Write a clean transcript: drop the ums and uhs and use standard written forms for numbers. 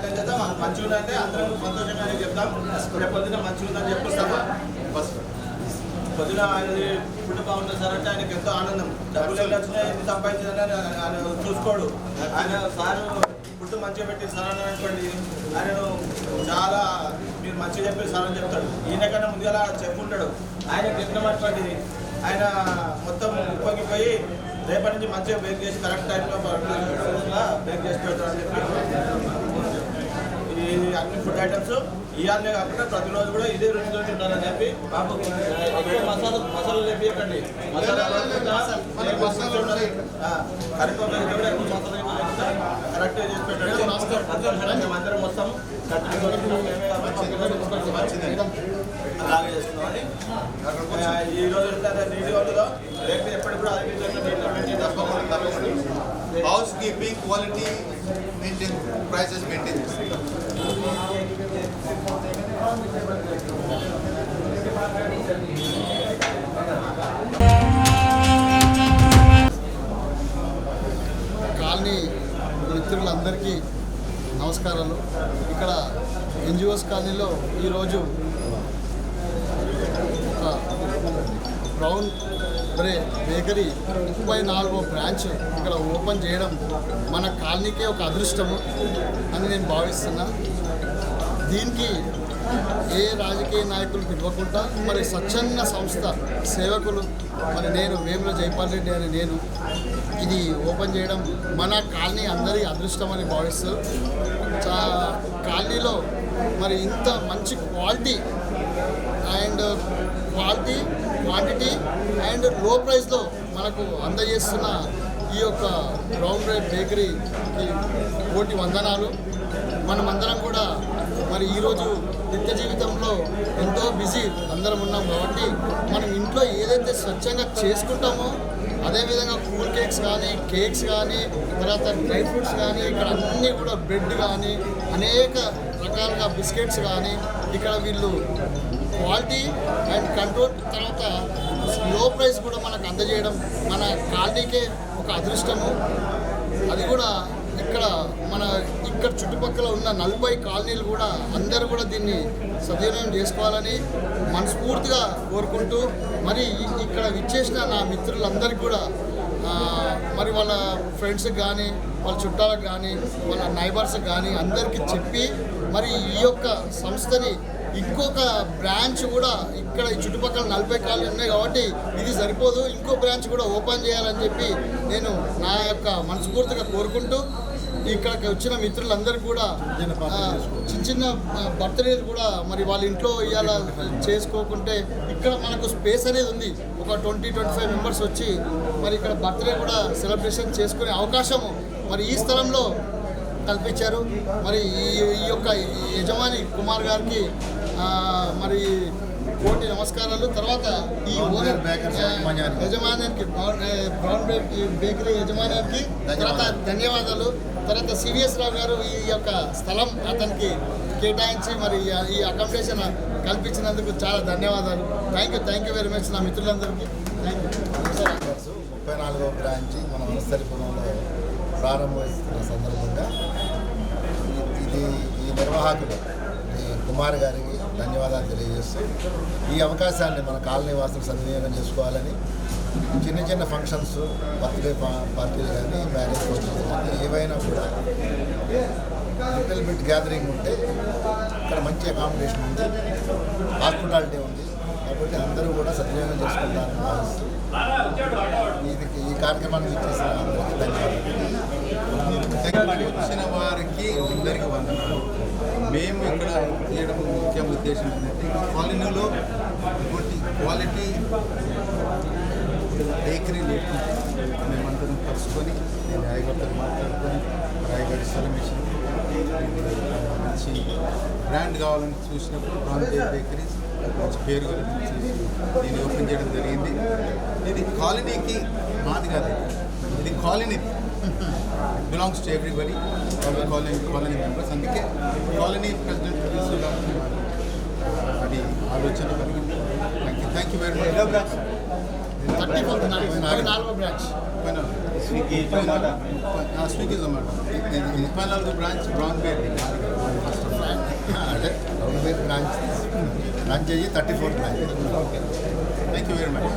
ప్రయత్నం చేద్దాం. మంచిగా ఉందంటే అందరం సంతోషంగా చెప్తాం. రేపు పొద్దున మంచిగా ఉందని చెప్పొస్తాము. పొద్దున ఆయనది ఫుడ్ బాగుంటుంది సార్ అంటే ఆయనకి ఎంతో ఆనందం. డబ్బులు ఎన్ని వచ్చినాయి, ఎన్ని సంపాదించాలని ఆయన చూసుకోడు. ఆయన సార్ ఫుడ్ మంచిగా పెట్టి సార్ అని అనుకోండి, ఆయనను చాలా మీరు మంచిగా చెప్పి సార్ అని చెప్తాడు. ఈయన కన్నా ముందుగా చెప్పుకుంటాడు. ఆయన తిన్నాం అనుకోండి, ఆయన మొత్తం ఉప్పొంగిపోయి రేపటి నుంచి మంచిగా బేక్ చేసి కరెక్ట్ టైంలో బేక్ చేసి పెడతాడు అని చెప్పి ఈ అన్ని ఫుడ్ ఐటమ్స్ ఇవన్నీ కాకుండా ప్రతిరోజు కూడా ఇదే రుచితో తింటారని చెప్పి బాబు మసాలా లేపియకండి. మసాలా కరివేపాకు కూడా ఎక్కువ మసాలా కరెక్ట్ చేసి పెట్టండి. అందరం మొత్తం అలాగే చేస్తున్నామని ఈరోజు నీటి వల్ల రేపు ఎప్పటికి కూడా అదే తప్పకుండా house keeping quality maintain prices maintain చేస్తుంది. కాలనీ మిత్రులందరికీ నమస్కారాలు. ఇక్కడ ఎన్జిఓస్ కాలనీలో ఈరోజు ఒక బ్రౌన్ బేకరీ 34వ బ్రాంచ్ ఇక్కడ ఓపెన్ చేయడం మన కాలనీకే ఒక అదృష్టము అని నేను భావిస్తున్నా. దీనికి ఏ రాజకీయ నాయకులు పిలవకుండా మరి స్వచ్ఛంద సంస్థ సేవకులు మరి నేను వేముల జైపాల్ రెడ్డి అని నేను ఇది ఓపెన్ చేయడం మన కాలనీ అందరి అదృష్టం అని భావిస్తూ కాలనీలో మరి ఇంత మంచి క్వాలిటీ క్వాంటిటీ అండ్ లో ప్రైస్లో మనకు అందజేస్తున్న ఈ యొక్క బ్రౌన్ బ్రెడ్ బేకరీకి కోటి వందనాలు. మనమందరం కూడా మరి ఈరోజు నిత్య జీవితంలో ఎంతో బిజీ అందరం ఉన్నాం కాబట్టి మనం ఇంట్లో ఏదైతే స్వచ్ఛంగా చేసుకుంటామో అదేవిధంగా కూల్ కేక్స్ కానీ తర్వాత డ్రై ఫ్రూట్స్ కానీ ఇక్కడ అన్నీ కూడా బ్రెడ్ కానీ అనేక రకాలుగా బిస్కెట్స్ కానీ ఇక్కడ వీళ్ళు క్వాలిటీ అండ్ కంట్రోల్ తర్వాత లో ప్రైస్ కూడా మనకు అందజేయడం మన కాలనీకే ఒక అదృష్టము. అది కూడా ఇక్కడ చుట్టుపక్కల ఉన్న 40 కాలనీలు కూడా అందరూ కూడా దీన్ని సద్వినియోగం చేసుకోవాలని మనస్ఫూర్తిగా కోరుకుంటూ మరి ఇక్కడ విచ్చేసిన నా మిత్రులందరికీ కూడా మరి వాళ్ళ ఫ్రెండ్స్కి కానీ వాళ్ళ చుట్టాలకు కానీ వాళ్ళ నైబర్స్కి కానీ అందరికీ చెప్పి మరి ఈ యొక్క సంస్థని ఇంకొక బ్రాంచ్ కూడా ఇక్కడ ఈ చుట్టుపక్కల 40 కాలనీ ఉన్నాయి కాబట్టి ఇది సరిపోదు, ఇంకో బ్రాంచ్ కూడా ఓపెన్ చేయాలని చెప్పి నేను నా యొక్క మనస్ఫూర్తిగా కోరుకుంటూ ఇక్కడికి వచ్చిన మిత్రులందరికీ కూడా చిన్న బర్త్డేలు కూడా మరి వాళ్ళ ఇంట్లో ఇవాళ చేసుకోకుంటే ఇక్కడ మనకు స్పేస్ అనేది ఉంది. ఒక 20-25 మెంబర్స్ వచ్చి మరి ఇక్కడ బర్త్డే కూడా సెలబ్రేషన్ చేసుకునే అవకాశము మరి ఈ స్థలంలో కల్పించారు. మరి ఈ యొక్క యజమాని కుమార్ గారికి మరి కోటి నమస్కారాలు. తర్వాత ఈ యజమానికి బ్రౌన్ బేకరీ యజమానికి తర్వాత ధన్యవాదాలు. తర్వాత సివిఎస్ రావు గారు ఈ యొక్క స్థలం అతనికి కేటాయించి మరి ఈ అకామిడేషన్ కల్పించినందుకు చాలా ధన్యవాదాలు. థ్యాంక్ యూ వెరీ మచ్ నా మిత్రులందరికీ. Thank you. 34వ బ్రాంచ్ మన వనస్థలిపురంలో ప్రారంభిస్తున్న సందర్భంగా ఈ నిర్వాహకులు కుమార్ గారికి ధన్యవాదాలు తెలియజేస్తూ ఈ అవకాశాన్ని మన కాలనీ వాసులు సద్వినియోగం చేసుకోవాలని చిన్న ఫంక్షన్స్ బర్త్డే పార్టీలు కానీ మ్యారేజ్ ఫంక్షన్స్ కానీ ఏవైనా కూడా లిటిల్ బిట్ గ్యాదరింగ్ ఉంటే ఇక్కడ మంచి అకామిడేషన్ ఉంది, హాస్పిటాలిటీ ఉంది కాబట్టి అందరూ కూడా సద్వినియోగం చేసుకుంటారని భావిస్తూ ఈ కార్యక్రమాన్ని ఇచ్చేసిన అందరికీ ధన్యవాదాలు. వచ్చిన వారికి అందరికీ వందనాలు. మేము ఇక్కడ చేయడం ముఖ్య ఉద్దేశం ఏంటంటే కాలనీలో క్వాలిటీ బేకరీ లేకుండా మేమందరం కలుసుకొని నేను రాయగడ్డతో మాట్లాడుకొని రాయగడ్డ స్థలం ఇచ్చి మంచి బ్రాండ్ కావాలని చూసినప్పుడు బ్రౌన్ బేకరీస్ మంచి పేరు కలిగించి దీన్ని ఓపెన్ చేయడం జరిగింది. ఇది కాలనీకి మాది కాదు, ఇది colony belongs to everybody, colony members. అందుకే కాలనీ ప్రెసిడెంట్ అది ఆలోచన కలిగింది. Thank you. Thank you very much. 34వ బ్రాంచ్. స్విగ్గీ జొమాటో. ముప్పై 4 బ్రాంచ్ బ్రౌన్ బేకరీ. అంటే branch franchise 34 branch. Thank you very much.